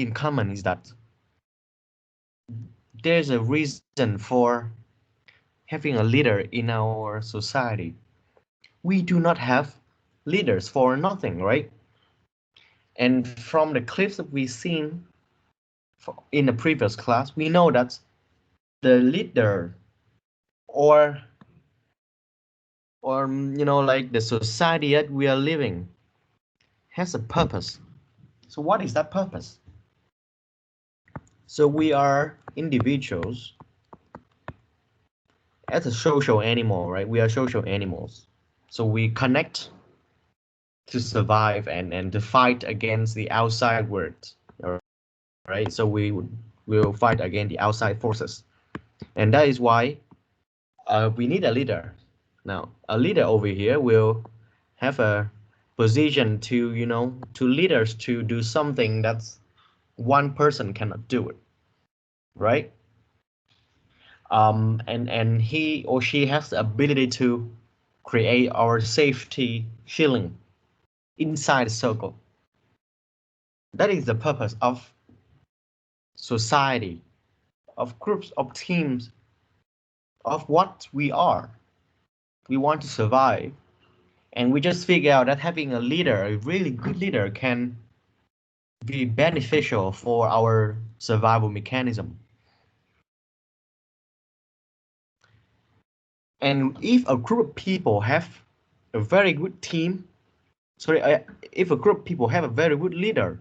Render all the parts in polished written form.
in common is that there's a reason for having a leader in our society. We do not have leaders for nothing, right? And from the clips that we've seen in the previous class, we know that the leader or like the society that we are living has a purpose. So what is that purpose? So we are individuals as a social animal, right? We are social animals. So we connect to survive and to fight against the outside world, right? So we will fight against the outside forces. And that is why we need a leader. Now, a leader over here will have a position to, to lead us to do something that's one person cannot do it, right? And he or she has the ability to create our safety feeling inside the circle. That is the purpose of society, of groups, of teams, of what we are. We want to survive, and we just figure out that having a leader, a really good leader, can be beneficial for our survival mechanism. And if a group of people have a very good team, if a group of people have a very good leader,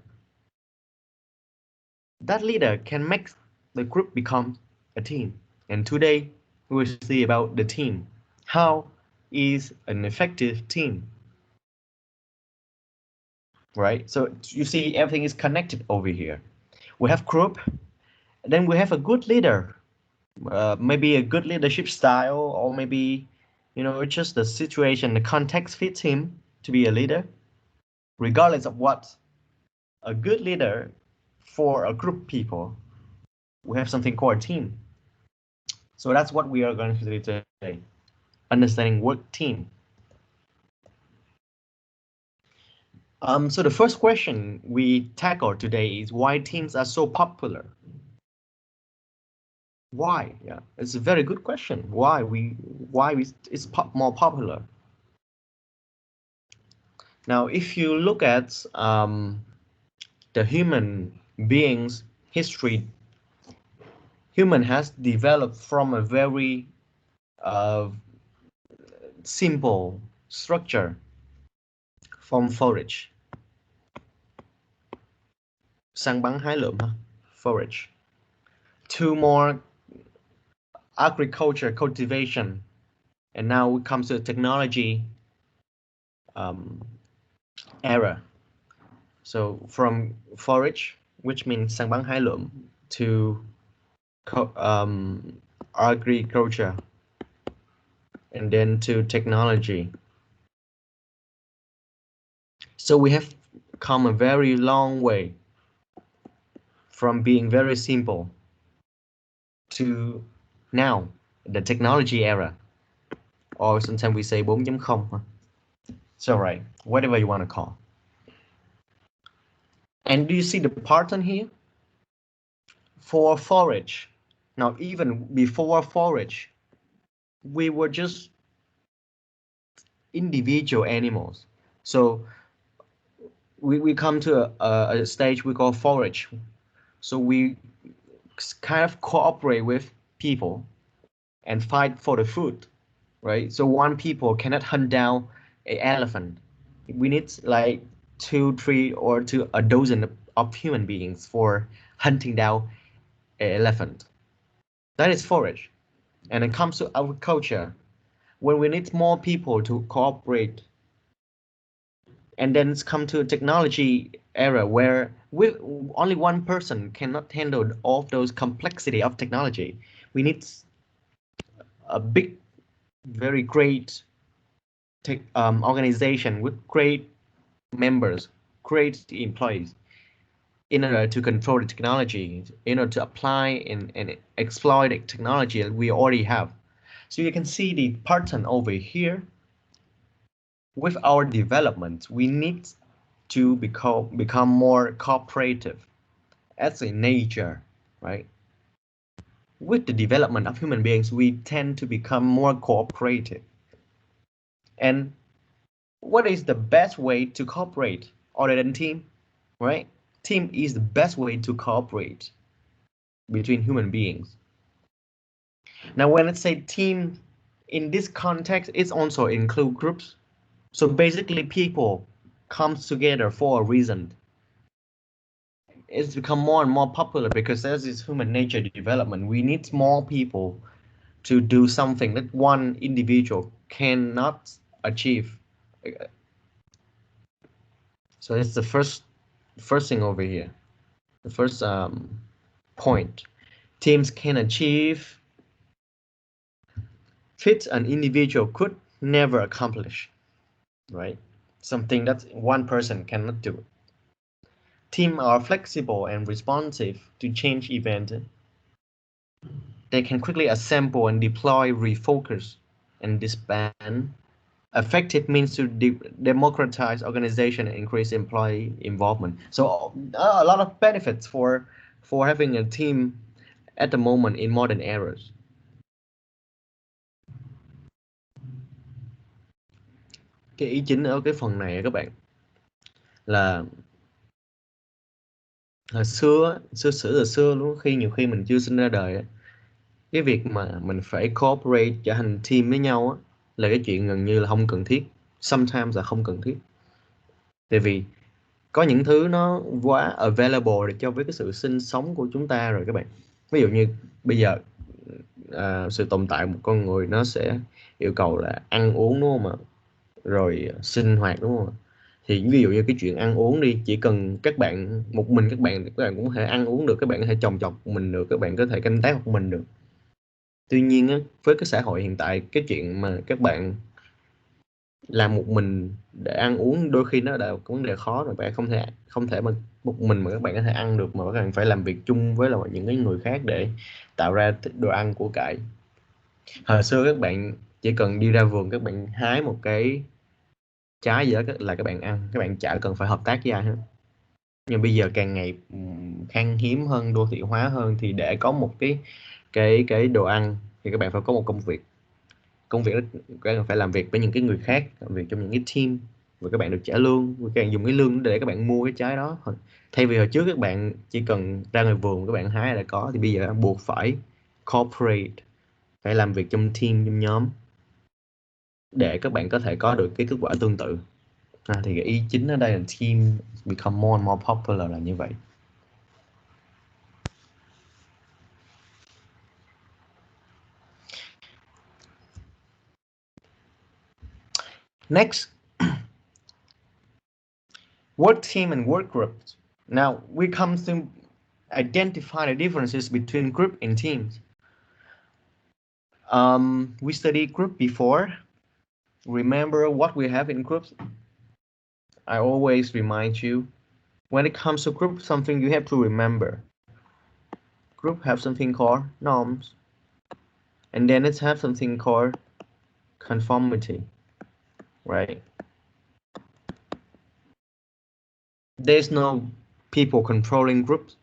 that leader can make the group become a team. And today we will see about the team. How is an effective team? Right? So you see everything is connected over here. We have group, then we have a good leader. Maybe a good leadership style, or maybe it's just the situation, the context fits him to be a leader. Regardless of what, a good leader for a group of people, we have something called a team. So that's what we are going to do today, understanding work team. So the first question we tackle today is why teams are so popular. Why? Yeah, it's a very good question. Why it's more popular? Now, if you look at the human beings history, human has developed from a very uh, simple structure from forage. Săn bắn hái lượm, forage. To more agriculture, cultivation, and now we come to the technology era. So from forage, which means săn bắn hái lượm, to agriculture, and then to technology. So we have come a very long way from being very simple to now, the technology era, or sometimes we say 4.0. So right, whatever you want to call. And do you see the pattern here? For forage, now even before forage, we were just individual animals. So we come to a stage we call forage. So we kind of cooperate with people and fight for the food, right? So one people cannot hunt down an elephant. We need like 2, 3, or to a dozen of human beings for hunting down an elephant. That is forage. And it comes to agriculture, when we need more people to cooperate. And then it's come to a technology era where with only one person cannot handle all of those complexity of technology. We need a big, very great organization with great members, great employees, in order to control the technology, in order to apply and exploit the technology that we already have. So you can see the pattern over here. With our development, we need to become more cooperative. as a nature, right? With the development of human beings, we tend to become more cooperative. And what is the best way to cooperate other than team, right? Team is the best way to cooperate between human beings. Now, when I say team in this context, it also include groups. So basically, people comes together for a reason. It's become more and more popular because as is human nature development, we need more people to do something that one individual cannot achieve. So it's the first thing over here. The first point. Teams can achieve feats an individual could never accomplish, right? Something that one person cannot do. Teams are flexible and responsive to change events. They can quickly assemble and deploy, refocus, and disband. Effective means to democratize organization and increase employee involvement. So a lot of benefits for having a team at the moment in modern eras. Cái ý chính ở cái phần này các bạn là hồi xưa xưa xưa luôn, nhiều khi mình chưa sinh ra đời, cái việc mà mình phải cooperate trở thành team với nhau là cái chuyện gần như là không cần thiết, sometimes là không cần thiết, tại vì có những thứ nó quá available để cho với cái sự sinh sống của chúng ta rồi các bạn. Ví dụ như bây giờ sự tồn tại một con người nó sẽ yêu cầu là ăn uống, đúng không ạ, rồi sinh hoạt, đúng không ạ? Thì ví dụ như cái chuyện ăn uống đi, chỉ cần các bạn một mình các bạn cũng có thể ăn uống được, các bạn có thể trồng trọt một mình được, các bạn có thể canh tác một mình được. Tuy nhiên á, với cái xã hội hiện tại, cái chuyện mà các bạn làm một mình để ăn uống đôi khi nó là một vấn đề khó rồi. Bạn không thể mà một mình mà các bạn có thể ăn được, mà các bạn phải làm việc chung với là những cái người khác để tạo ra đồ ăn của cải. Hồi xưa các bạn chỉ cần đi ra vườn, các bạn hái một cái trái gì đó là các bạn ăn, các bạn chả cần phải hợp tác với ai hết. Nhưng bây giờ càng ngày khan hiếm hơn, đô thị hóa hơn, thì để có một cái đồ ăn thì các bạn phải có một công việc đó, các bạn phải làm việc với những cái người khác, làm việc trong những cái team, và các bạn được trả lương, và các bạn dùng cái lương để các bạn mua cái trái đó. Thay vì hồi trước các bạn chỉ cần ra ngoài vườn các bạn hái là có, thì bây giờ buộc phải cooperate, phải làm việc trong team, trong nhóm để các bạn có thể có được cái kết quả tương tự. Thì cái ý chính ở đây là team become more and more popular là như vậy. Next, work team and work groups. Now we come to identify the differences between group and teams. We studied group before. Remember what we have in groups? I always remind you, when it comes to group, something you have to remember. Group have something called norms, and then it have something called conformity, right? There's no people controlling groups.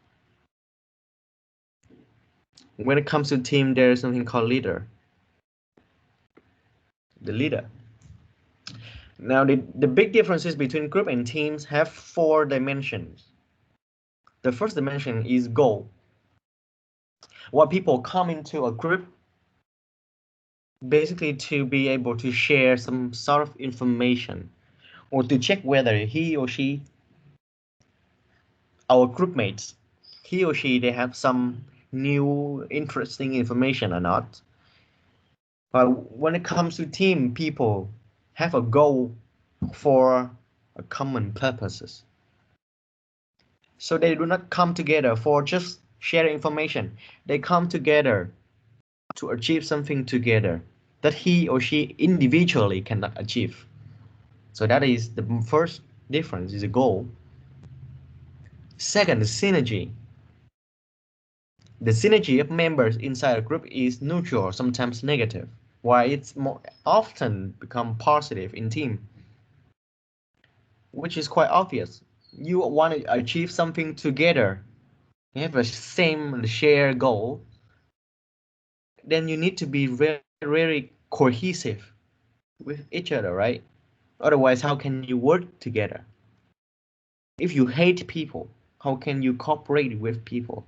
When it comes to team, there is something called leader. The leader. Now, the big differences between group and teams have 4 dimensions. The first dimension is goal. What people come into a group basically to be able to share some sort of information, or to check whether he or she, our group mates, he or she, they have some new interesting information or not. But when it comes to team, people have a goal for a common purposes. So they do not come together for just sharing information. They come together to achieve something together that he or she individually cannot achieve. So that is the first difference, is a goal. Second, the synergy. The synergy of members inside a group is neutral, sometimes negative, while it's more often become positive in team, which is quite obvious. You want to achieve something together, you have a same shared goal, then you need to be very, very cohesive with each other, right? Otherwise, how can you work together? If you hate people, how can you cooperate with people?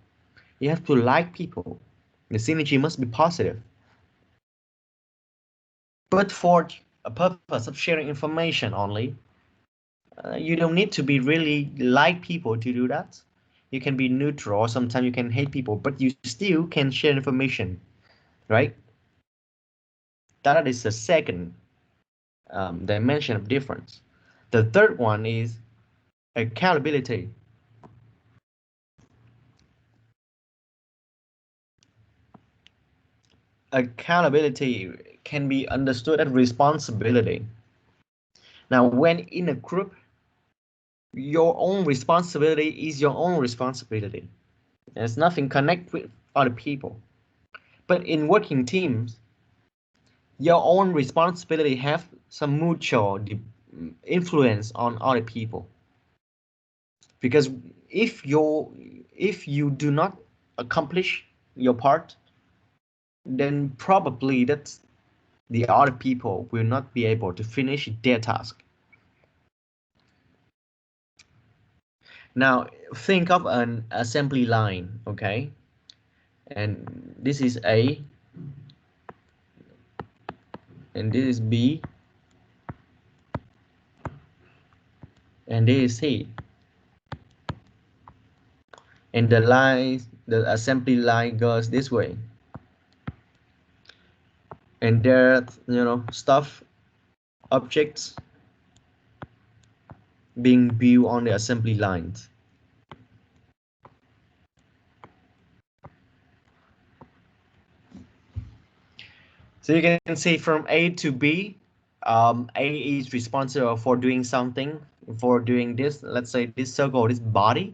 You have to like people. The synergy must be positive. But for a purpose of sharing information only, you don't need to be really like people to do that. You can be neutral. Sometimes you can hate people, but you still can share information, right? That is the second dimension of difference. The third one is accountability. Accountability can be understood as responsibility. Now, when in a group, your own responsibility is your own responsibility. There's nothing connect with other people. But in working teams, your own responsibility have some mutual influence on other people. Because if you do not accomplish your part, then probably that's the other people will not be able to finish their task. Now think of an assembly line, okay? And this is A, and this is B, and this is C. And the assembly line goes this way. And there, stuff, objects being built on the assembly lines. So you can see from A to B, A is responsible for doing something, for doing this, let's say this circle, this body,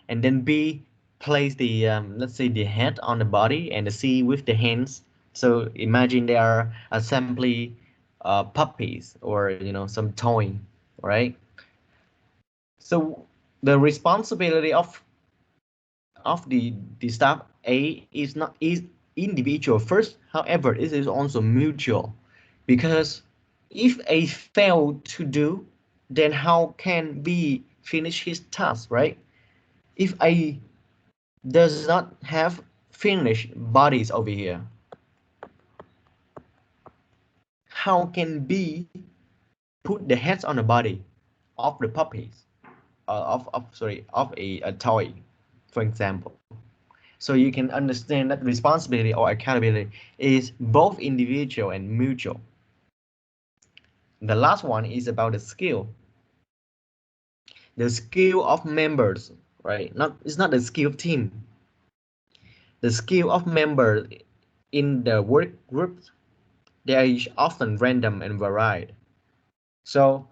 and then B place the, let's say the head on the body and the C with the hands. So imagine they are assembly puppies or, some toy, right? So the responsibility of the staff A is individual first. However, it is also mutual, because if A fail to do, then how can B finish his task, right? If A does not have finished bodies over here, how can B put the heads on the body of the puppies, of a toy, for example? So you can understand that responsibility or accountability is both individual and mutual. The last one is about the skill. The skill of members, right? It's not the skill of team. The skill of members in the work groups, they are often random and varied. So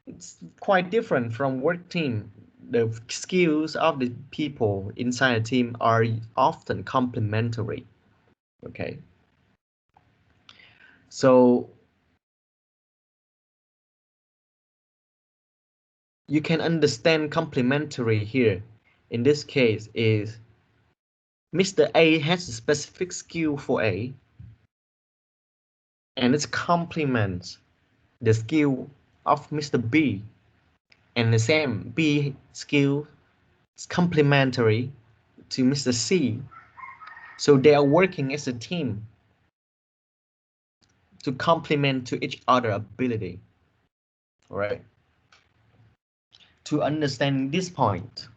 it's quite different from work team. The skills of the people inside a team are often complementary. Okay. So you can understand complementary here. In this case is Mr. A has a specific skill for A, and it complements the skill of Mr. B, and the same B skill is complementary to Mr. C. So they are working as a team to complement to each other ability. All right. To understand this point,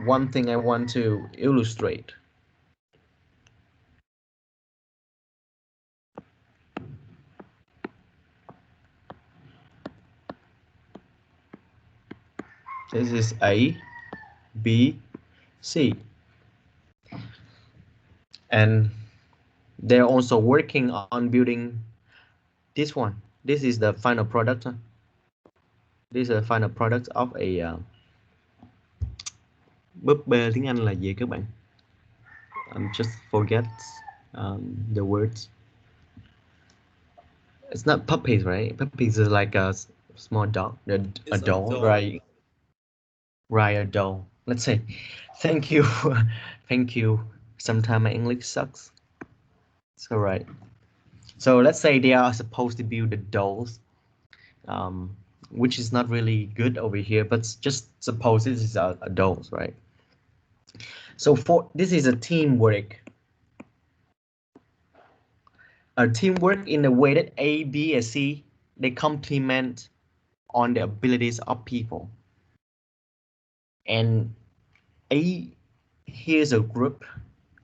one thing I want to illustrate. This is A, B, C. And they're also working on building this one. This is the final product. This is the final product of a búp bê tiếng Anh là gì các bạn? Just forget the words. It's not puppies, right? Puppies is like a small dog, a dog, right? write a doll. Let's say, thank you, thank you. Sometimes my English sucks. It's all right. So let's say they are supposed to build the dolls, um, which is not really good over here, but just suppose this is a dolls, right? So for this is a teamwork. A teamwork in the way that A, B, and C, they complement on the abilities of people. And A, here's a group.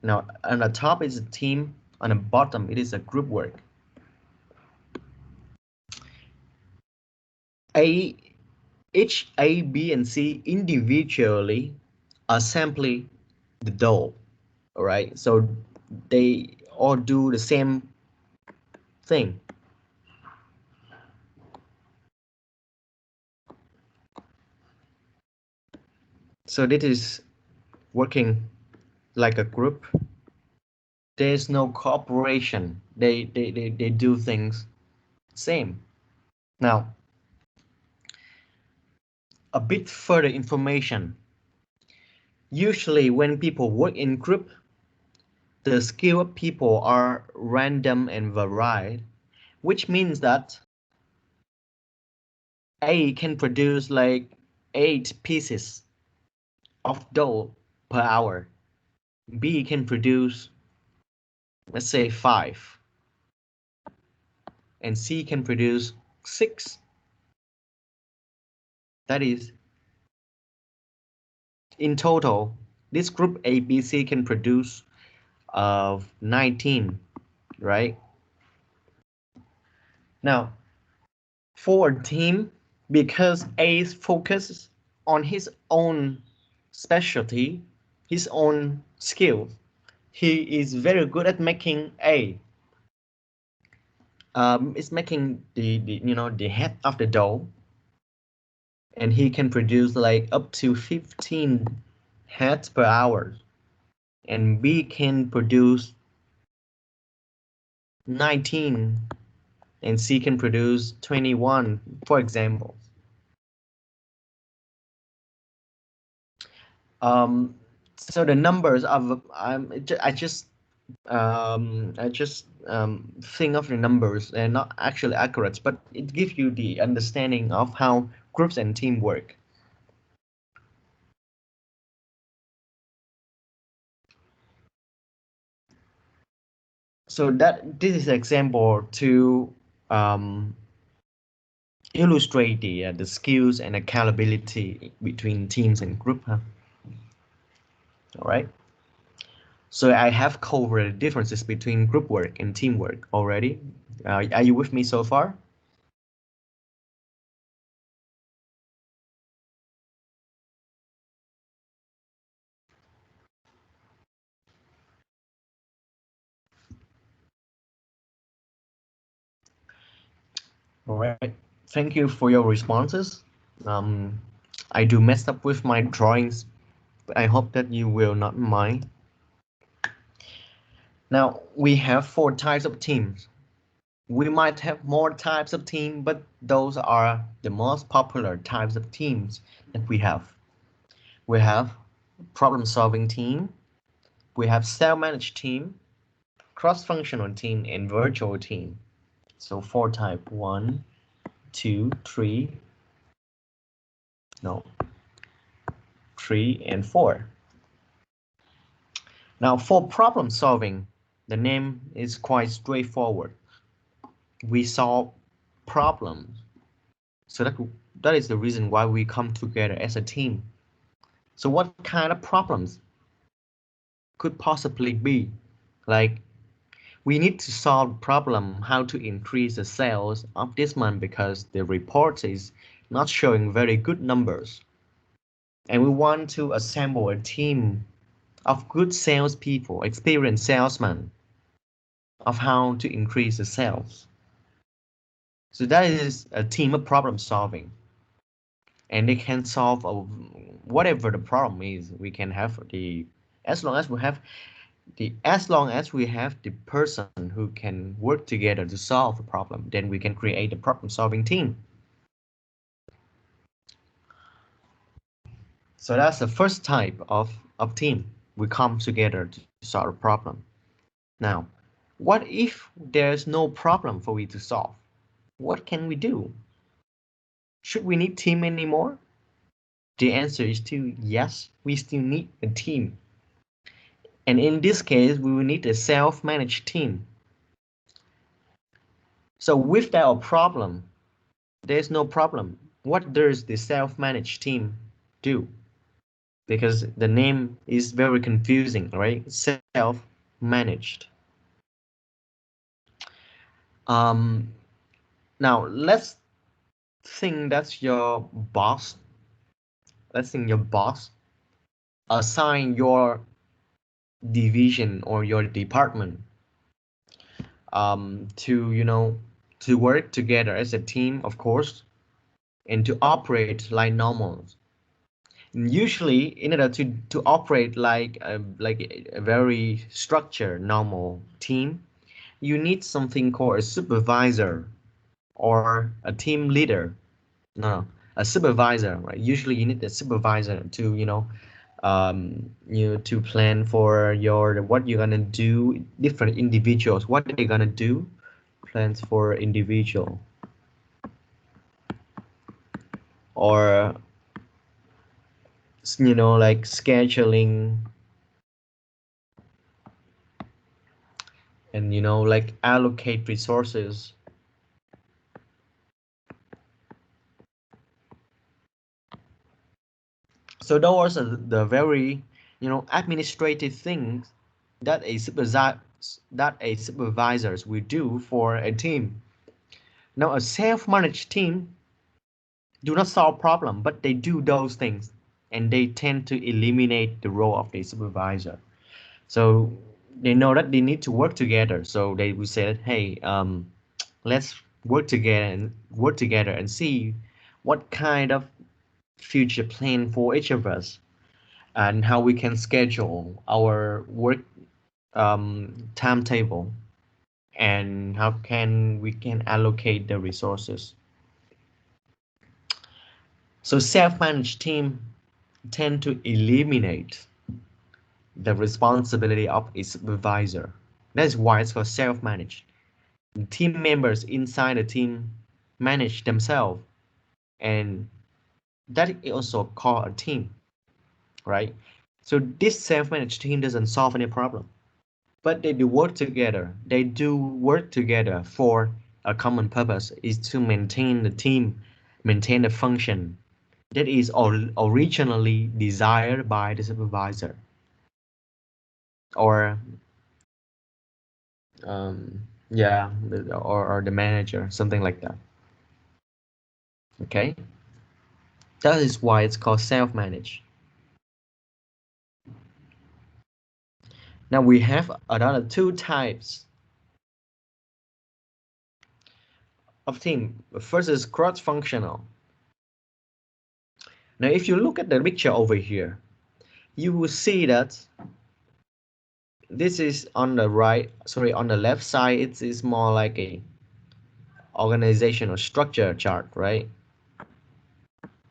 Now on the top is a team, on the bottom it is a group work. A, each A, B, and C individually are simply the doll. All right, so they all do the same thing. So this is working like a group. There's no cooperation. They do things same. Now, a bit further information. Usually when people work in group, the skill of people are random and varied, which means that A can produce like 8 pieces of dough per hour. B can produce, let's say, 5. And C can produce 6. That is, in total, this group A, B, C can produce 19, right? Now, for a team, because A focuses on his own specialty, his own skill, he is very good at making A. It's making the head of the dough, and he can produce like up to 15 heads per hour. And B can produce 19 and C can produce 21, for example. So the numbers of I just think of the numbers and not actually accurate, but it gives you the understanding of how groups and team work. So that this is an example to illustrate the skills and accountability between teams and group. Huh? All right. So I have covered the differences between group work and teamwork already. Are you with me so far? All right. Thank you for your responses. Um, I do mess up with my drawings, but I hope that you will not mind. Now, we have 4 types of teams. We might have more types of team, but those are the most popular types of teams that we have. We have problem-solving team, we have self-managed team, cross-functional team, and virtual team. So 4 type, 1, 2, 3, no, 3 and 4. Now for problem solving, the name is quite straightforward. We solve problems. So that is the reason why we come together as a team. So what kind of problems could possibly be? Like, we need to solve problem how to increase the sales of this month because the report is not showing very good numbers. And we want to assemble a team of good salespeople, experienced salesmen, of how to increase the sales. So that is a team of problem solving. And they can solve whatever the problem is. We can have as long as we have the person who can work together to solve the problem, then we can create a problem solving team. So that's the first type of team. We come together to solve a problem. Now, what if there's no problem for we to solve? What can we do? Should we need team anymore? The answer is still yes, we still need a team. And in this case, we will need a self-managed team. So without a problem, there's no problem. What does the self-managed team do? Because the name is very confusing, right? Self-managed. Now let's think that's your boss. Let's think your boss assign your division or your department to work together as a team, of course, and to operate like normal. Usually, in order to operate like a very structured normal team, you need something called a supervisor or a team leader. No, a supervisor, right? Usually, you need a supervisor to to plan for your what you're gonna do. Different individuals, what they're gonna do, plans for individual, or like scheduling, and like allocate resources. So those are the very administrative things that a supervisors will do for a team. Now a self-managed team do not solve problem, but they do those things, and they tend to eliminate the role of the supervisor. So they know that they need to work together. So they will say that, hey, let's work together and see what kind of future plan for each of us and how we can schedule our work timetable and how can we can allocate the resources. So self-managed team tend to eliminate the responsibility of a supervisor. That's why it's called self-managed. Team members inside the team manage themselves, and that is also called a team, right? So this self-managed team doesn't solve any problem, but they do work together. They do work together for a common purpose, is to maintain the team, maintain the function that is originally desired by the supervisor or yeah, or the manager, something like that. Okay, that is why it's called self-managed. Now we have another two types of team. The first is cross-functional. Now if you look at the picture over here, you will see that this is on the right, sorry, on the left side, it is more like a organizational structure chart, right?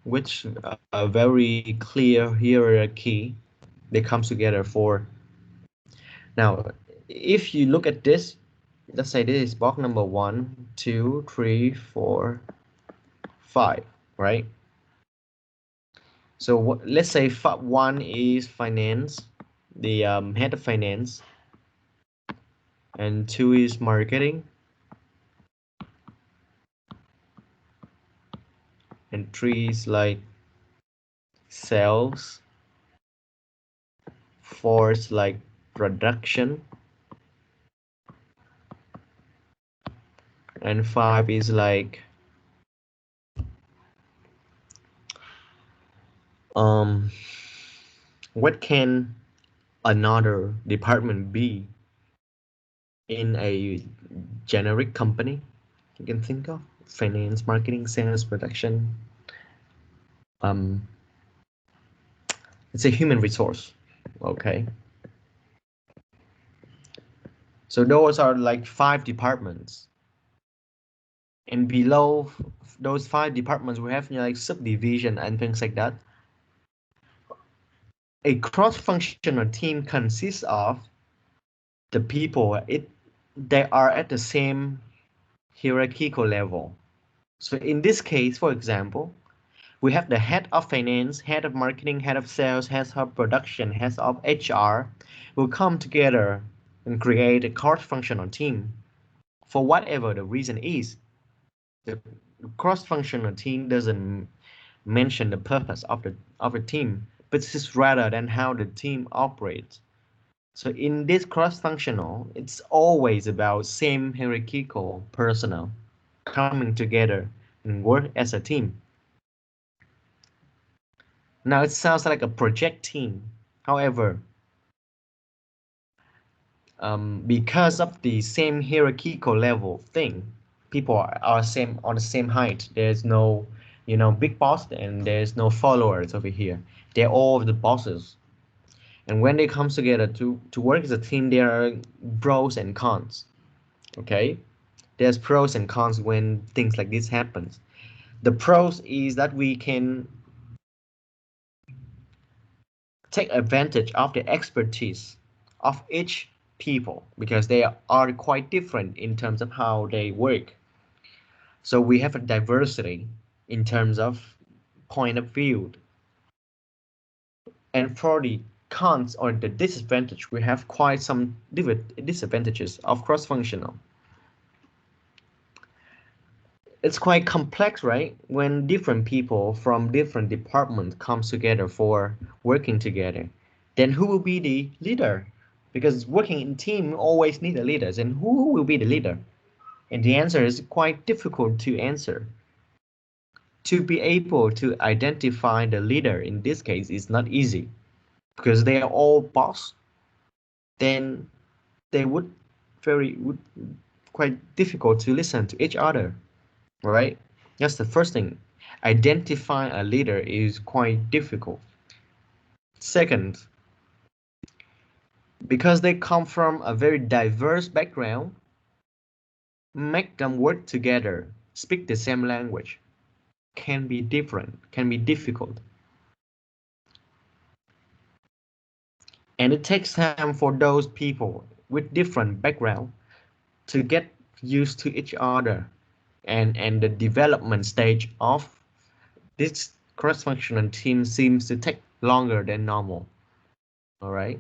Which a very clear hierarchy they come together for. Now, if you look at this, let's say this is box number 1, 2, 3, 4, 5, right? So let's say 1 is finance, the head of finance, and 2 is marketing, and 3 is like sales, 4 is like production, and 5 is like what can another department be in a generic company you can think of? Finance, marketing, sales, production. It's a human resource. Okay, so those are like 5 departments, and below those 5 departments we have like subdivision and things like that. a cross-functional team consists of the people they are at the same hierarchical level. So in this case, for example, we have the head of finance, head of marketing, head of sales, head of production, head of HR will come together and create a cross-functional team. For whatever the reason is, the cross-functional team doesn't mention the purpose of the team, but this is rather than how the team operates. So in this cross-functional, it's always about same hierarchical personnel coming together and work as a team. Now it sounds like a project team. However, because of the same hierarchical level thing, people are same on the same height. There's no, big boss and there's no followers over here. They're all the bosses. And when they come together to work as a team, there are pros and cons. Okay, there's pros and cons when things like this happens. The pros is that we can take advantage of the expertise of each people because they are quite different in terms of how they work. So we have a diversity in terms of point of view. And for the cons or the disadvantage, we have quite some disadvantages of cross-functional. It's quite complex, right? When different people from different departments comes together for working together, then who will be the leader? Because working in team always need a leader, and who will be the leader? And the answer is quite difficult to answer. To be able to identify the leader in this case is not easy because they are all boss. Then they would quite difficult to listen to each other. Right? That's the first thing. Identifying a leader is quite difficult. Second, because they come from a very diverse background, make them work together, speak the same language, can be different, can be difficult. And it takes time for those people with different background to get used to each other and the development stage of this cross-functional team seems to take longer than normal. All right.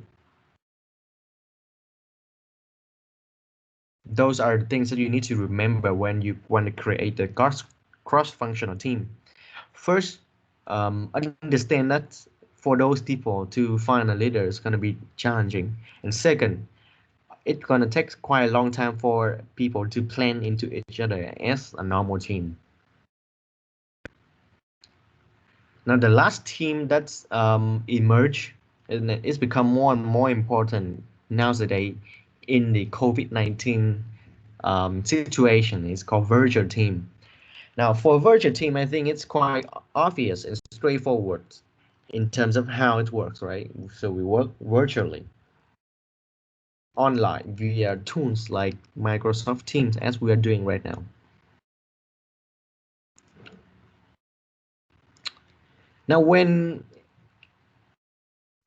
Those are things that you need to remember when you want to create a cross-functional team. First, understand that for those people to find a leader is going to be challenging. And second, it's going to take quite a long time for people to plan into each other as a normal team. Now, the last team that's emerged and it's become more and more important nowadays in the COVID-19 situation is called virtual team. Now, for virtual team, I think it's quite obvious and straightforward in terms of how it works, right? So we work virtually online via tools like Microsoft Teams, as we are doing right now. Now, when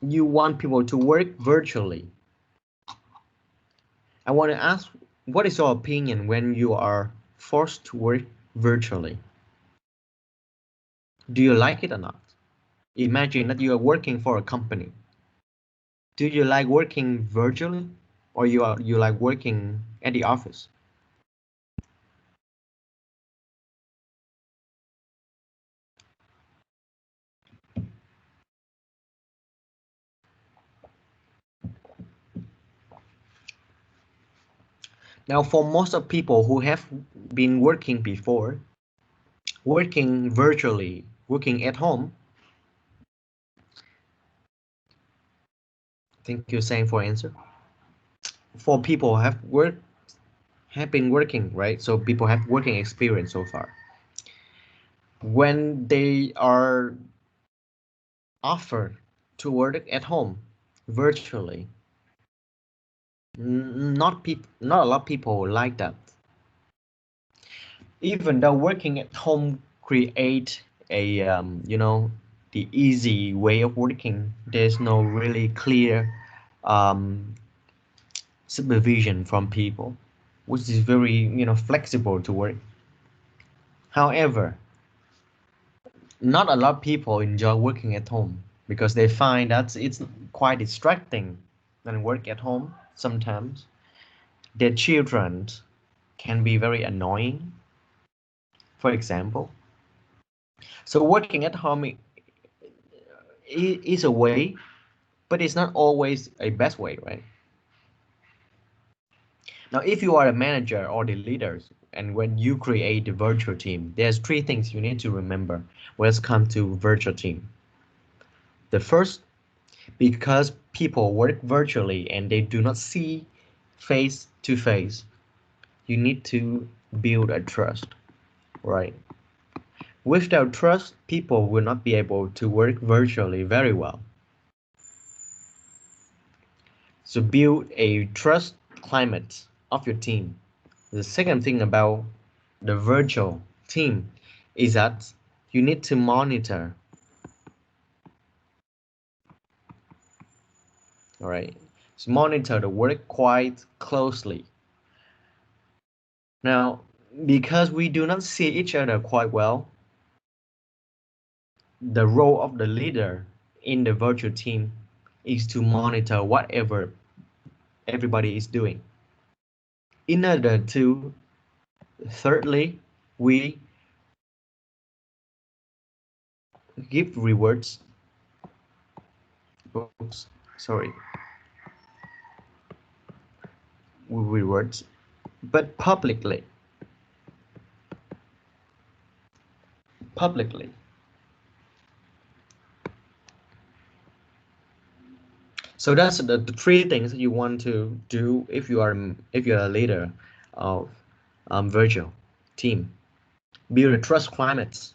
you want people to work virtually, I want to ask, what is your opinion when you are forced to work virtually? Do you like it or not? Imagine that you are working for a company. Do you like working virtually or you like working at the office? Now, for most of people who have been working before, working virtually, working at home, thank you, saying for answer. For people who have been working, right? So people have working experience so far. When they are offered to work at home virtually, not a lot of people like that. Even though working at home create a the easy way of working. There's no really clear supervision from people, which is very, flexible to work. However, not a lot of people enjoy working at home because they find that it's quite distracting than work at home sometimes. Their children can be very annoying, for example. So working at home is a way, but it's not always a best way, right? Now, if you are a manager or the leaders, and when you create a virtual team, there's three things you need to remember when it comes to virtual team. The first, because people work virtually and they do not see face to face, you need to build a trust, right? Without trust, people will not be able to work virtually very well. So build a trust climate of your team. The second thing about the virtual team is that you need to monitor. All right, so monitor the work quite closely. Now, because we do not see each other quite well, the role of the leader in the virtual team is to monitor whatever everybody is doing. In order to, thirdly, we give rewards. Oops, sorry. Rewards, but publicly. Publicly. So that's the three things you want to do if you're a leader of virtual team. Build a trust climate.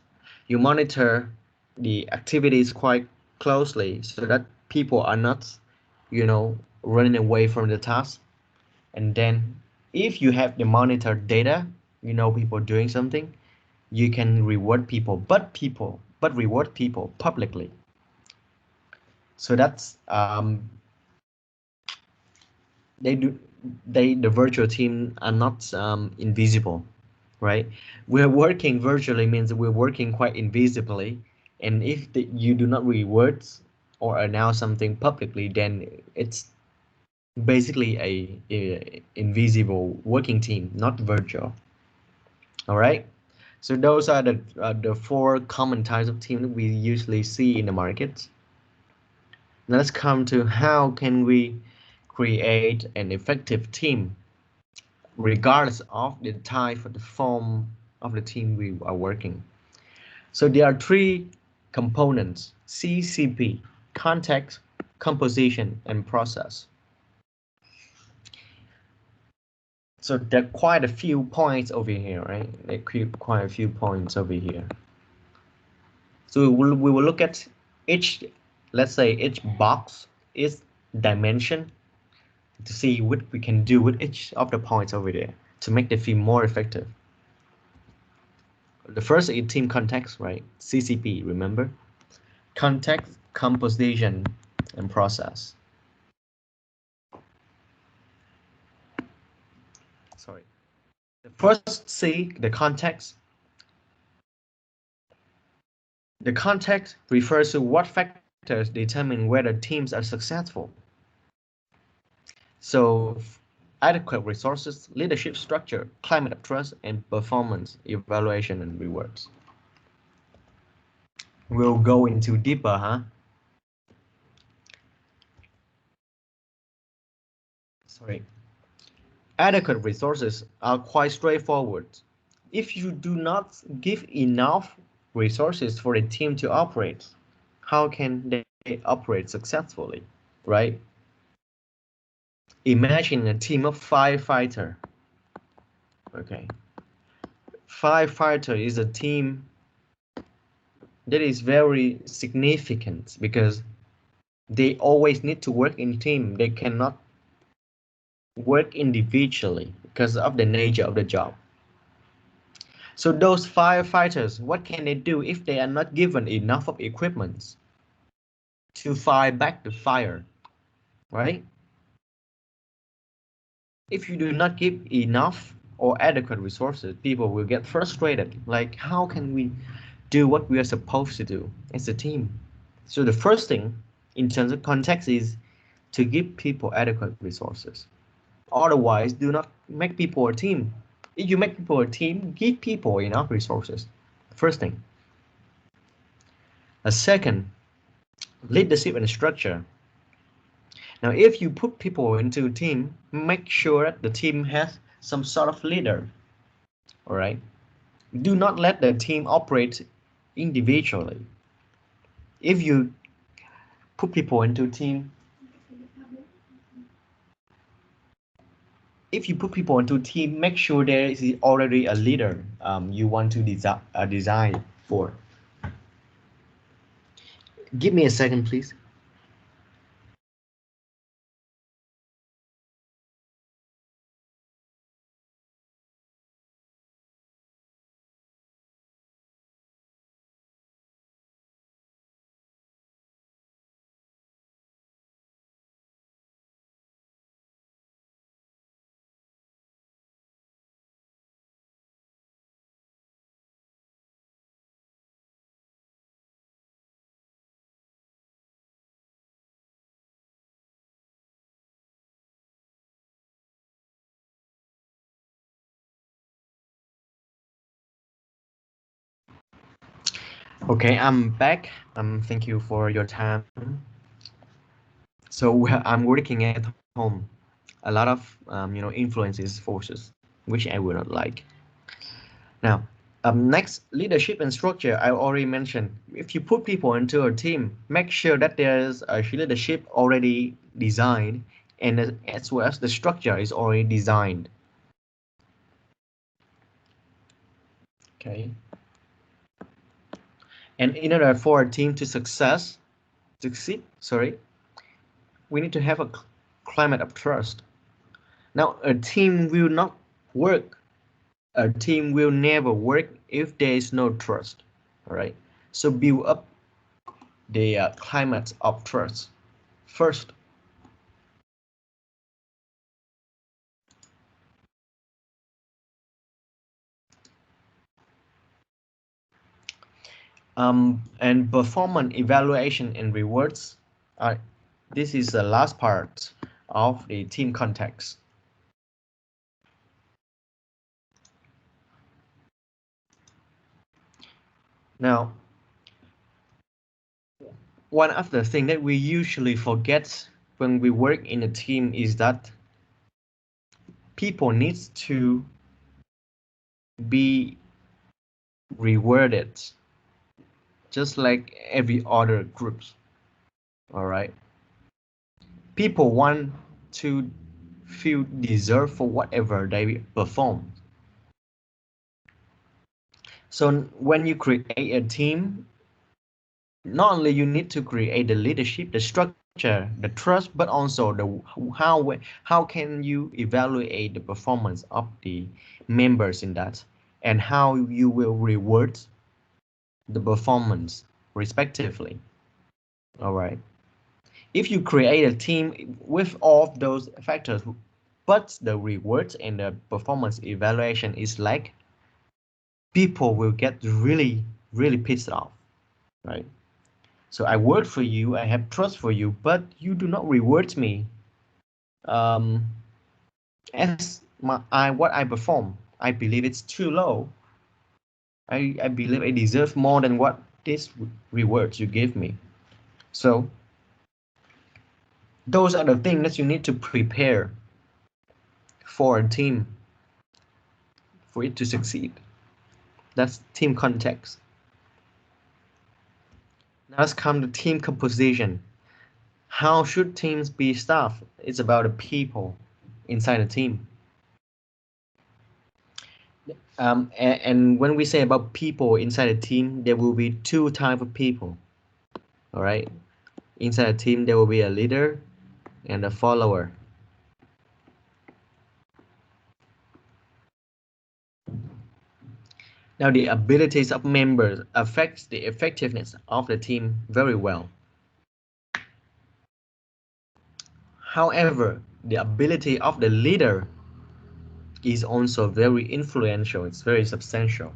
You monitor the activities quite closely so that people are not, running away from the task. And then if you have the monitor data, people doing something, you can reward people, but reward people publicly. So that's the virtual team are not invisible, right? We're working virtually means we're working quite invisibly, and if you do not reward or announce something publicly, then it's basically a invisible working team, not virtual. All right. So those are the four common types of team that we usually see in the market. Now let's come to how can we create an effective team regardless of the type or the form of the team we are working. So there are three components: CCP, context, composition, and process. So there are quite a few points over here, right? There are quite a few points over here. So we will look at each, let's say each box is dimension to see what we can do with each of the points over there to make the film more effective. The first is team context, right? CCP, remember? Context, composition, and process. Sorry. The first C, the context. The context refers to what factors determine whether teams are successful. So adequate resources, leadership structure, climate of trust, and performance evaluation and rewards. We'll go into deeper, huh? Sorry. Adequate resources are quite straightforward. If you do not give enough resources for a team to operate, how can they operate successfully, right? Imagine a team of firefighter. Okay. Firefighter is a team that is very significant because they always need to work in team. They cannot work individually because of the nature of the job. So those firefighters, what can they do if they are not given enough of equipment to fight back the fire, right? If you do not give enough or adequate resources, people will get frustrated. Like, how can we do what we are supposed to do as a team? So the first thing in terms of context is to give people adequate resources. Otherwise, do not make people a team. If you make people a team, give people enough resources. First thing. A second, leadership and structure. Now, if you put people into a team, make sure that the team has some sort of leader. All right. Do not let the team operate individually. If you put people into a team, make sure there is already a leader you want to design for. Give me a second, please. Okay, I'm back. Thank you for your time. So I'm working at home. A lot of influences forces, which I will not like. Now, next, leadership and structure. I already mentioned. If you put people into a team, make sure that there's a leadership already designed, and as well as the structure is already designed. Okay. And in order for a team to succeed, sorry, we need to have a climate of trust. Now, a team will not work. A team will never work if there is no trust. All right. So build up the climate of trust first. And performance evaluation and rewards. This is the last part of the team context. Now, one of the things that we usually forget when we work in a team is that people need to be rewarded just like every other groups. All right. People want to feel deserved for whatever they perform. So when you create a team, not only you need to create the leadership, the structure, the trust, but also the how can you evaluate the performance of the members in that, and how you will reward the performance respectively. All right. If you create a team with all of those factors, but the rewards and the performance evaluation is like, people will get really pissed off, right? So I work for you, I have trust for you, but you do not reward me um, as what I perform. I believe it's too low. I believe I deserve more than what this rewards you give me. So those are the things that you need to prepare for a team for it to succeed. That's team context. Now let's come to team composition. How should teams be staffed? It's about the people inside a team. And when we say about people inside a team, there will be two types of people. All right. Inside a team, there will be a leader and a follower. Now, the abilities of members affects the effectiveness of the team very well. However, the ability of the leader is also very influential. It's very substantial.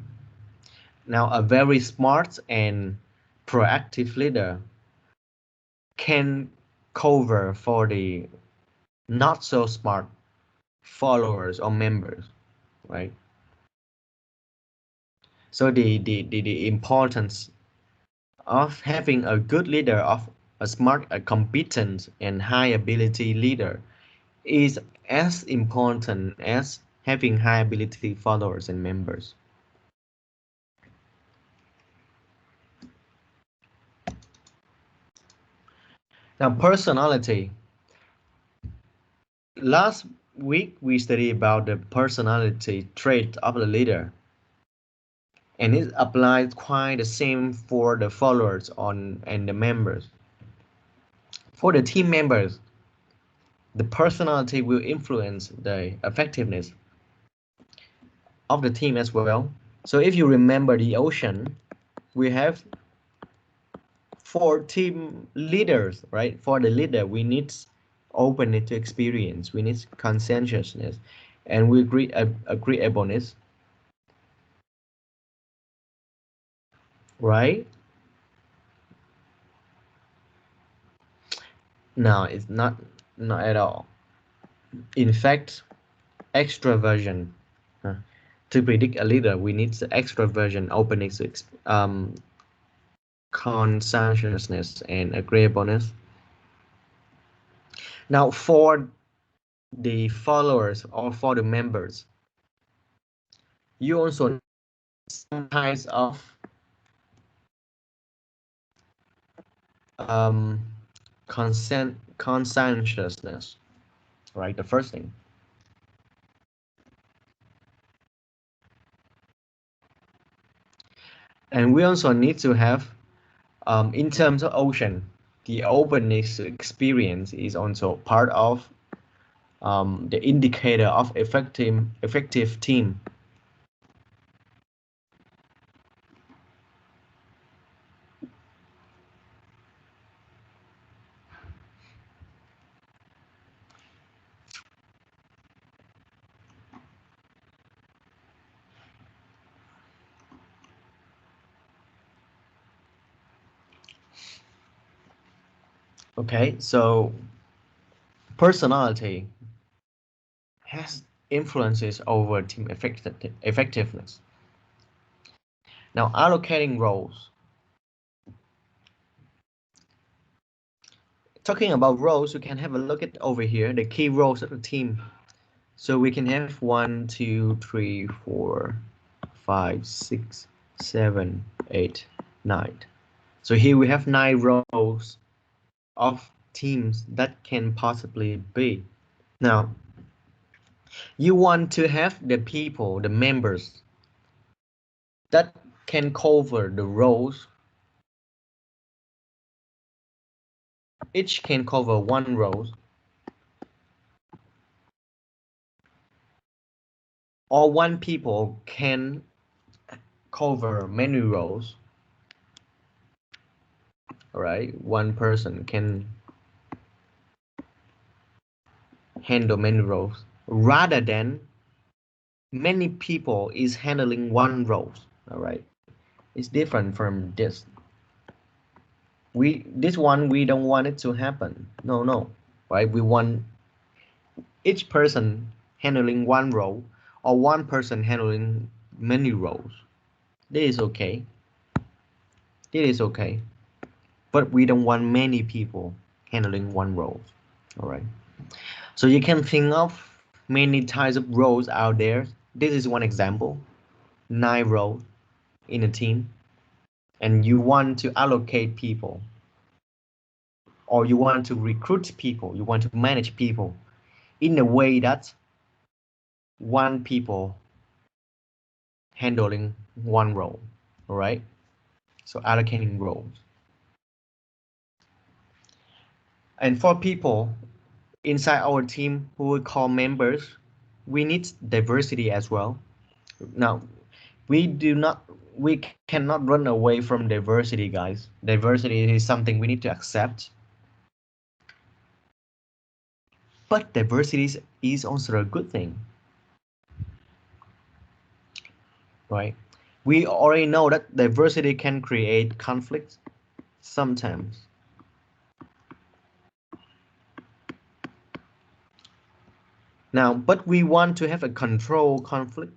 Now, a very smart and proactive leader can cover for the not so smart followers or members, right? So the importance of having a good leader, of a smart, a competent and high ability leader is as important as having high ability followers and members. Now, personality. Last week we studied about the personality trait of the leader, and it applies quite the same for the followers and the members. For the team members, the personality will influence the effectiveness of the team as well. So if you remember the ocean, we have 4 team leaders, right? For the leader, we need openness to experience, we need conscientiousness, and we agreeableness, right? No, it's not at all. In fact, extraversion. To predict a leader, we need the extraversion, openness, conscientiousness, and agreeableness. Now, for the followers or for the members, you also need some kinds of conscientiousness, right? The first thing. And we also need to have, in terms of ocean, the openness experience is also part of the indicator of effective team. Okay, so personality has influences over team effectiveness. Now, allocating roles. Talking about roles, you can have a look at over here, the key roles of the team. So we can have 1, 2, 3, 4, 5, 6, 7, 8, 9. So here we have 9 roles of teams that can possibly be. Now, you want to have the people, the members that can cover the roles. Each can cover 1 role, or 1 people can cover many roles. All right, 1 person can handle many roles rather than many people is handling 1 role. All right, it's different from this. This one we don't want it to happen. No, right? We want each person handling 1 role or 1 person handling many roles. This is okay. This is okay. But we don't want many people handling 1 role. All right. So you can think of many types of roles out there. This is one example. 9 roles in a team, and you want to allocate people, or you want to recruit people, you want to manage people in a way that 1 people handling 1 role. All right. So allocating roles. And for people inside our team who we call members, we need diversity as well. Now, We cannot run away from diversity, guys. Diversity is something we need to accept. But diversity is also a good thing, right? We already know that diversity can create conflicts sometimes. Now, but we want to have a control conflict.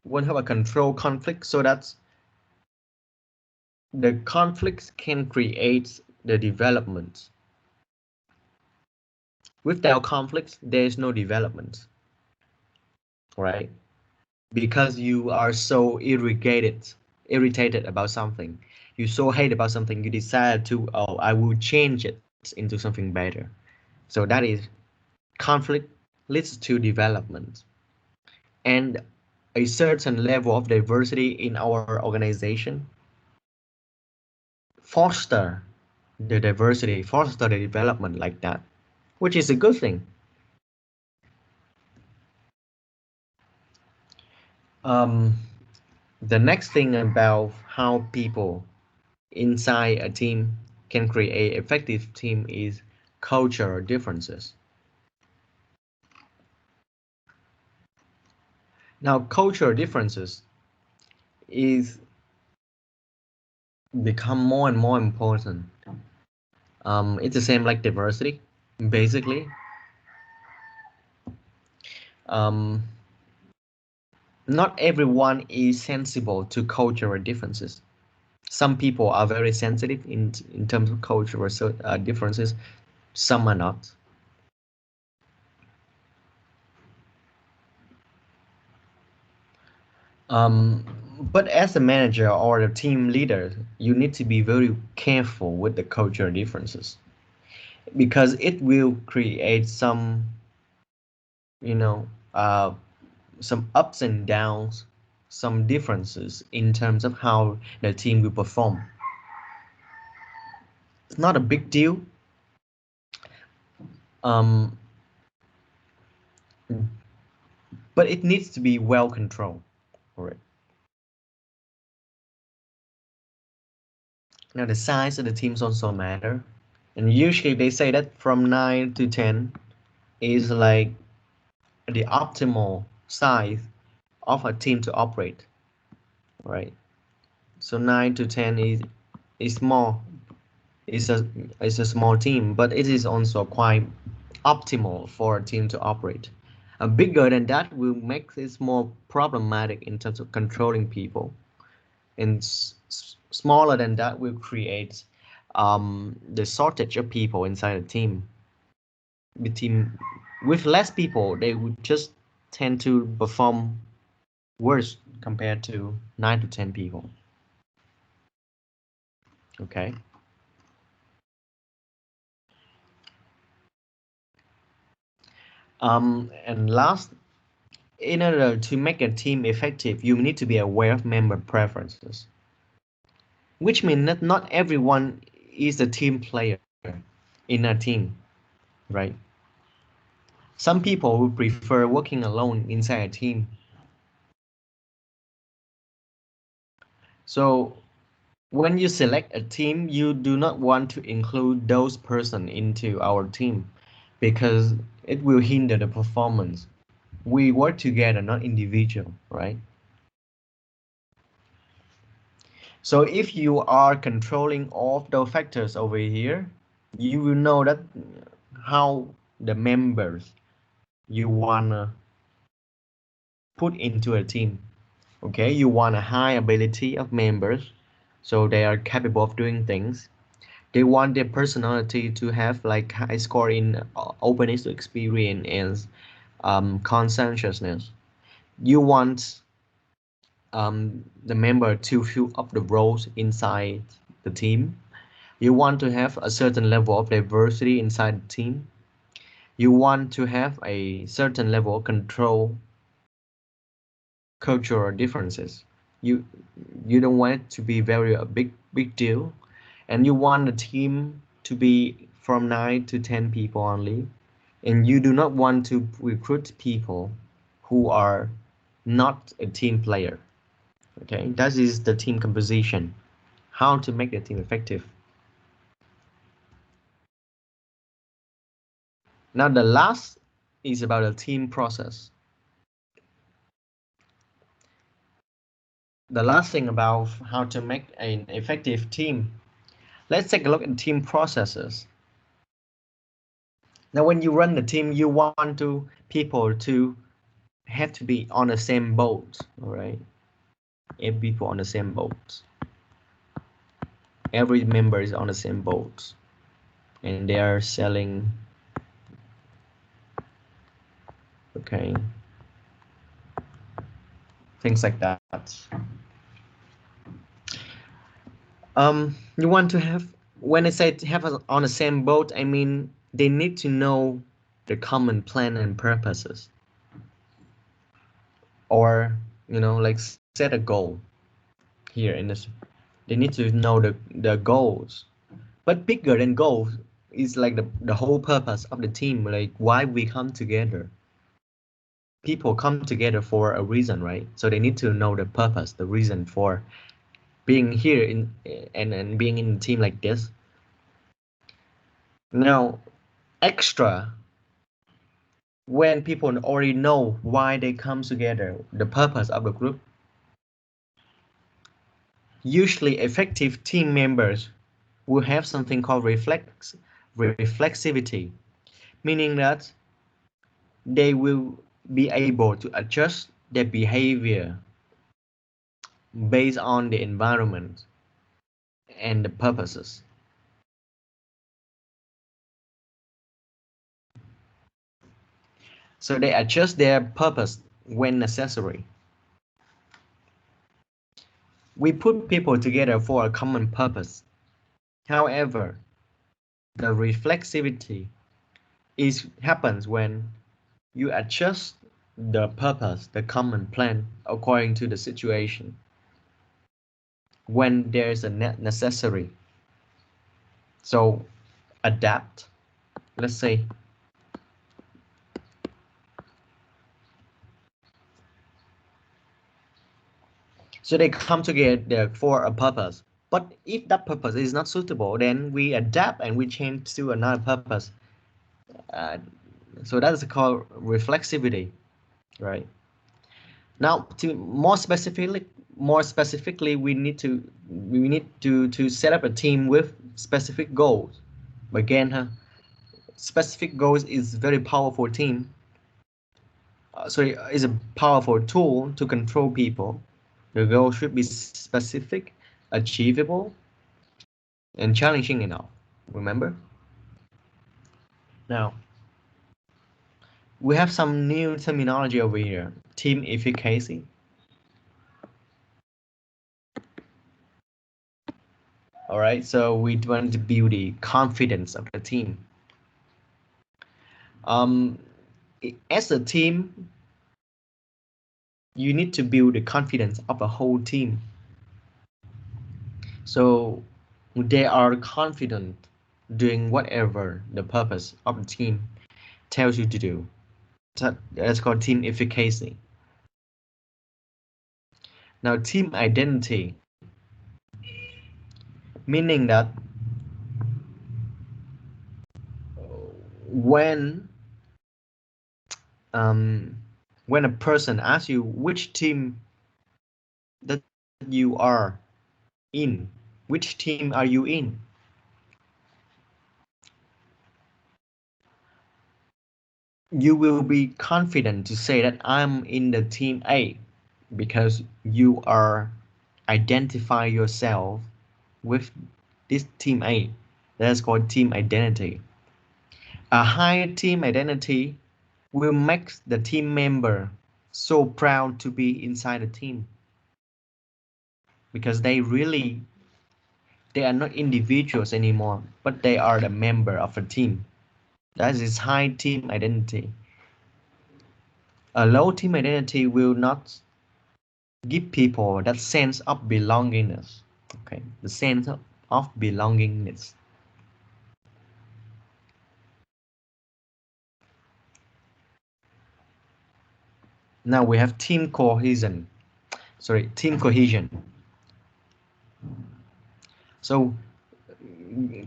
We want to have a control conflict so that the conflicts can create the development. Without conflicts, there is no development, right? Because you are so irritated about something, you so hate about something, you decide to, oh, I will change it into something better. So that is conflict leads to development, and a certain level of diversity in our organization foster the diversity, foster the development like that, which is a good thing. Um, the next thing about how people inside a team can create effective team is cultural differences. Now, cultural differences is become more and more important. It's the same like diversity, basically. Um, Not everyone is sensible to cultural differences. Some people are very sensitive in terms of cultural differences. Some are not. Um, but as a manager or a team leader, you need to be very careful with the cultural differences because it will create some, you know, some ups and downs, some differences in terms of how the team will perform. It's not a big deal. Um, but it needs to be well controlled. All right. Now the size of the teams also matter, and usually they say that from 9 to 10 is like the optimal size of a team to operate, right? So 9 to 10 is small, is a small team, but it is also quite optimal for a team to operate. A bigger than that will make this more problematic in terms of controlling people, and smaller than that will create the shortage of people inside a team. The team with less people, they would just tend to perform worse compared to 9 to 10 people. Okay. And last, in order to make a team effective, you need to be aware of member preferences, which means that not everyone is a team player in a team, right? Some people would prefer working alone inside a team. So when you select a team, you do not want to include those person into our team because it will hinder the performance. We work together, not individual, right? So if you are controlling all of the factors over here, you will know that how the members you wanna put into a team. Okay, you want a high ability of members, so they are capable of doing things. They want their personality to have like high score in openness to experience and conscientiousness. You want the member to fill up the roles inside the team. You want to have a certain level of diversity inside the team. You want to have a certain level of control cultural differences. You you don't want it to be very a big deal, and you want the team to be from 9 to 10 people only, and you do not want to recruit people who are not a team player. Okay, that is the team composition. How to make the team effective. Now the last is about the team process. The last thing about how to make an effective team. Let's take a look at team processes. Now, when you run the team, you want people to have to be on the same boat, all right? Every people on the same boat. Every member is on the same boat, and they are selling. Okay, things like that. You want to have, when I say to have us on the same boat, I mean they need to know the common plan and purposes, or like set a goal here in this. They need to know the goals, but bigger than goals is like the whole purpose of the team, like why we come together. People come together for a reason, right? So they need to know the purpose, the reason for being here and being in a team like this. Now, extra, when people already know why they come together, the purpose of the group, usually effective team members will have something called reflexivity, meaning that they will be able to adjust their behavior based on the environment and the purposes. So they adjust their purpose when necessary. We put people together for a common purpose. However, the reflexivity happens when you adjust the purpose, the common plan, according to the situation. When there's a necessary. So adapt. Let's say so they come together for a purpose. But if that purpose is not suitable, then we adapt and we change to another purpose. Uh, so that is called reflexivity, right? Now, to more specifically, we need to set up a team with specific goals. Again, specific goals is very powerful team. Is a powerful tool to control people. The goal should be specific, achievable, and challenging enough. Remember? Now, we have some new terminology over here. Team efficacy. All right, so we want to build the confidence of the team. Um, as a team, you need to build the confidence of a whole team. So they are confident doing whatever the purpose of the team tells you to do. That's called team efficacy. Now, team identity, meaning that when um, when a person asks you which team that you are in, which team are you in? You will be confident to say that I'm in the team A because you are identify yourself with this team A. That's called team identity. A high team identity will make the team member so proud to be inside the team because they are not individuals anymore, but they are the member of a team. That is high team identity. A low team identity will not give people that sense of belongingness. Okay, the sense of belongingness. Now we have team cohesion. Sorry, team cohesion. So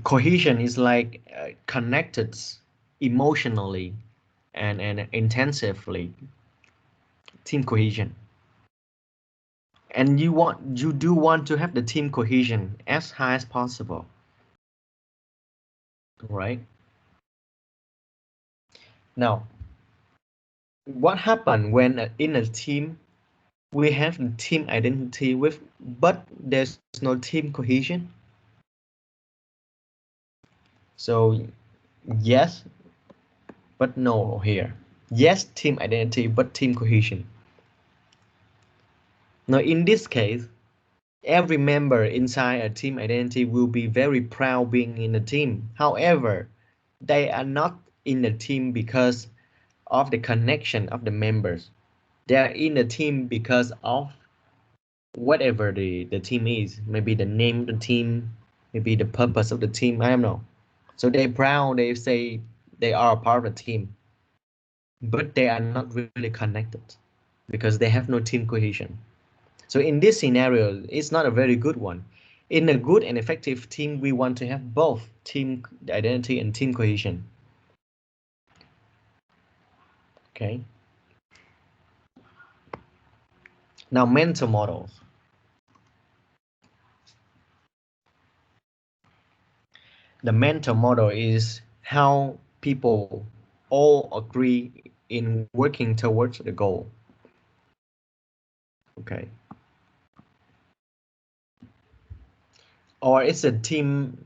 cohesion is like connected emotionally and intensively. Team cohesion. And you do want to have the team cohesion as high as possible, right? Now, what happened when in a team we have the team identity with, but there's no team cohesion? So yes, but no here. Yes, team identity, but team cohesion. Now, in this case, every member inside a team identity will be very proud being in a team. However, they are not in the team because of the connection of the members. They are in the team because of whatever the team is. Maybe the name of the team, maybe the purpose of the team. I don't know. So they're proud, they say they are a part of the team, but they are not really connected because they have no team cohesion. So in this scenario, it's not a very good one. In a good and effective team, we want to have both team identity and team cohesion. Okay. Now, mental models. The mental model is how people all agree in working towards the goal. Okay. Or it's a team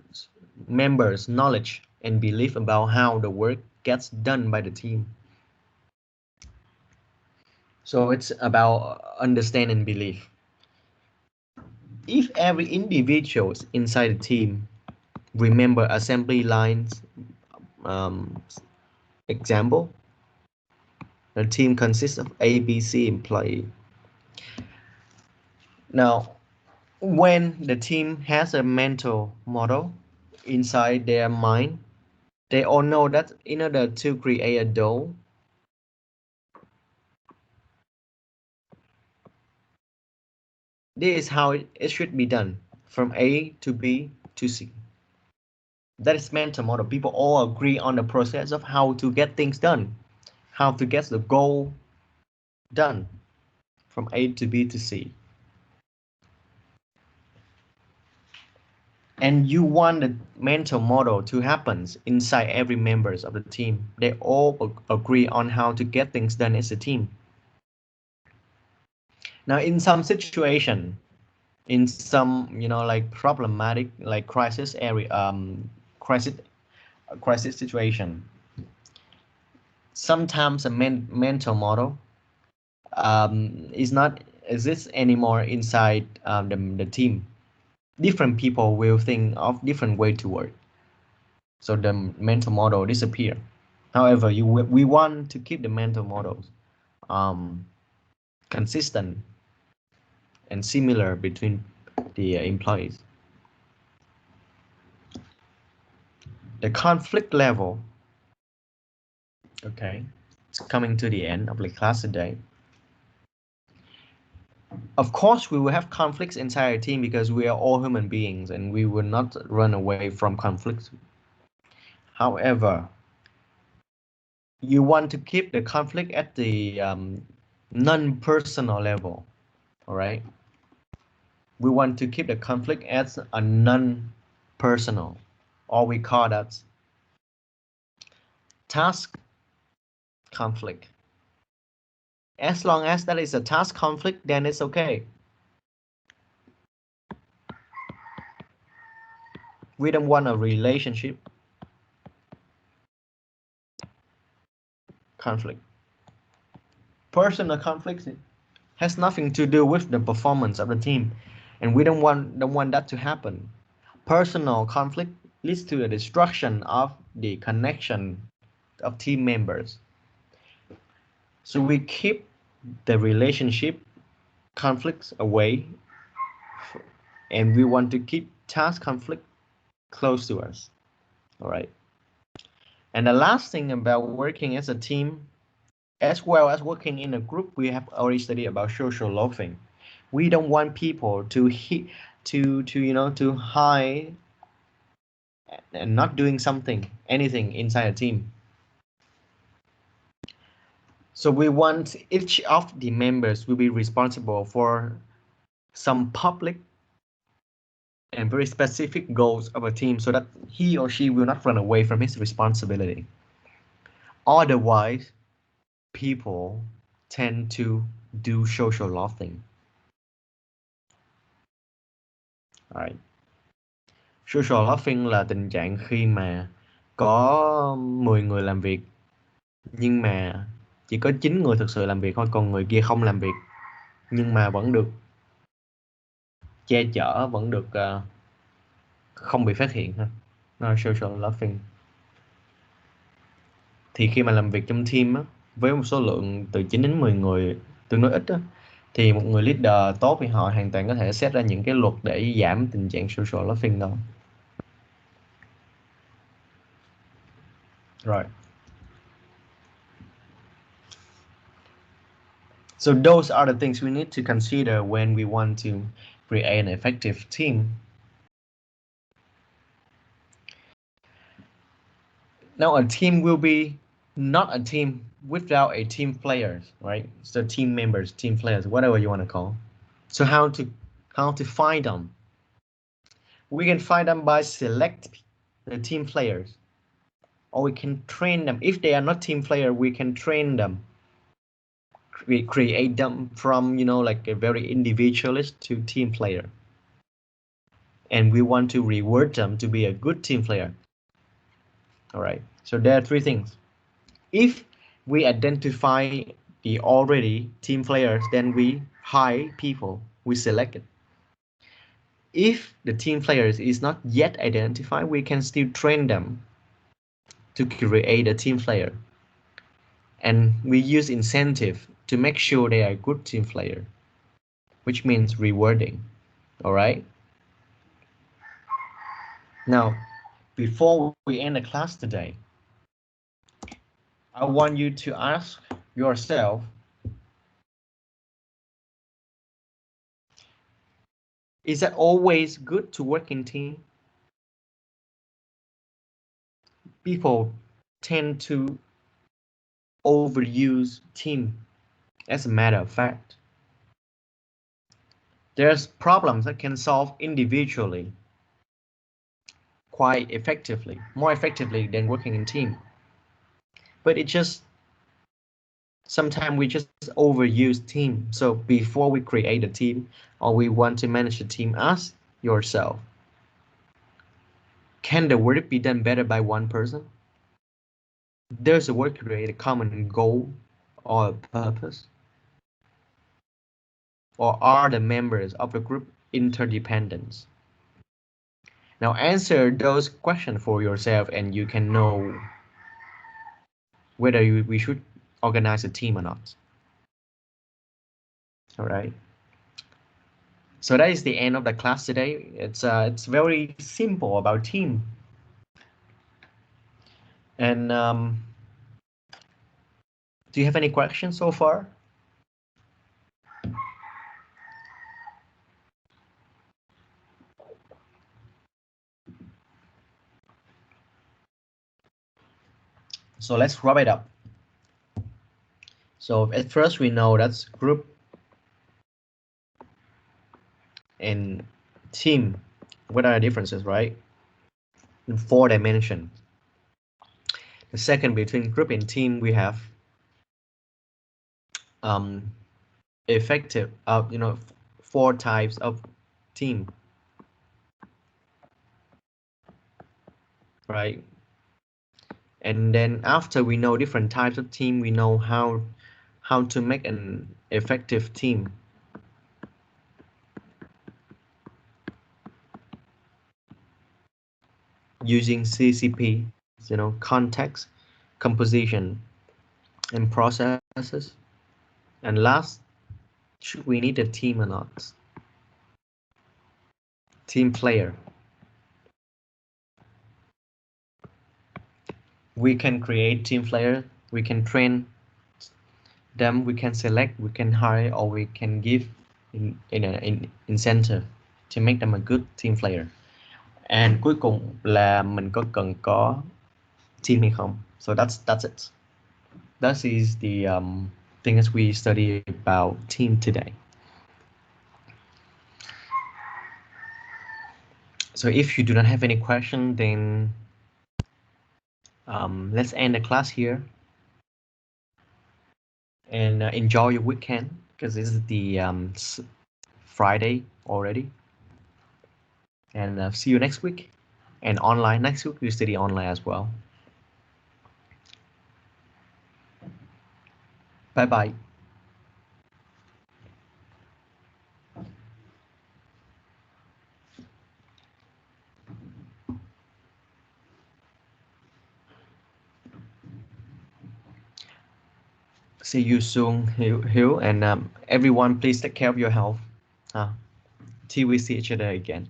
members' knowledge and belief about how the work gets done by the team. So it's about understand and belief. If every individual inside the team remember assembly lines, um, example, the team consists of A, B, C employee. Now, when the team has a mental model inside their mind, they all know that in order to create a dough, this is how it should be done from A to B to C. That is mental model. People all agree on the process of how to get things done, how to get the goal done from A to B to C. And you want the mental model to happen inside every members of the team. They all agree on how to get things done as a team. Now, in some situation, in some like problematic, like crisis area, crisis situation, sometimes a mental model is not exist anymore inside the team. Different people will think of different way to work, so the mental model disappear. However, we want to keep the mental models um, consistent and similar between the employees. The conflict level. Okay, it's coming to the end of the class today. Of course, we will have conflicts inside our team because we are all human beings and we will not run away from conflicts. However, you want to keep the conflict at the non-personal level, all right? We want to keep the conflict as a non-personal, or we call that task conflict. As long as that is a task conflict, then it's okay. We don't want a relationship conflict. Personal conflicts has nothing to do with the performance of the team, and we don't want that to happen. Personal conflict leads to the destruction of the connection of team members. So we keep the relationship conflicts away, and we want to keep task conflict close to us. All right. And the last thing about working as a team As well as working in a group, we have already studied about social loafing. We don't want people to to hide and not doing anything inside a team. So we want each of the members will be responsible for some public and very specific goals of a team so that he or she will not run away from his responsibility. Otherwise, people tend to do social loafing. Right. Social loafing là tình trạng khi mà có 10 người làm việc nhưng mà chỉ có 9 người thực sự làm việc thôi, còn người kia không làm việc nhưng mà vẫn được che chở, vẫn được không bị phát hiện ha. Social loafing. Thì khi mà làm việc trong team á, với một số lượng từ 9 đến 10 người tương đối ít á, thì một người leader tốt thì họ hoàn toàn có thể set ra những cái luật để giảm tình trạng social loafing đó. Rồi. So those are the things we need to consider when we want to create an effective team. Now a team will be not a team without a team players, right? So team members, team players, whatever you want to call. So how to find them? We can find them by select the team players, or we can train them. If they are not team player, we can train them. We create them from, like a very individualist to team player. And we want to reward them to be a good team player. All right, so there are 3 things. If we identify the already team players, then we hire people, we select it. If the team players is not yet identified, we can still train them to create a team player. And we use incentive to make sure they are a good team player, which means rewarding. All right. Now, before we end the class today, I want you to ask yourself, is it always good to work in team? People tend to overuse team. As a matter of fact, there's problems that can solve individually quite effectively, more effectively than working in team. But it just sometimes we just overuse team. So before we create a team or we want to manage a team, ask yourself, can the work be done better by one person? Does the work create a common goal or a purpose? Or are the members of the group interdependent? Now answer those questions for yourself and you can know whether we should organize a team or not. All right. So that is the end of the class today. It's very simple about team. And do you have any questions so far? So let's wrap it up. So at first we know that's group and team. What are the differences, right? In 4 dimensions. The second, between group and team, we have effective 4 types of team, right? And then after we know different types of team, we know how to make an effective team. Using CCP, context, composition, and processes. And last, should we need a team or not? Team player. We can create team player. We can train Then we can select, we can hire, or we can give in incentive to make them a good team player. And cuối cùng là mình có cần có team hay không. So that's it. That is the things we study about team today. So if you do not have any question, then let's end the class here. And enjoy your weekend, because this is the Friday already. And see you next week. And online, next week we study online as well. Bye bye. See you soon, Hill, and everyone, please take care of your health. Till we see each other again.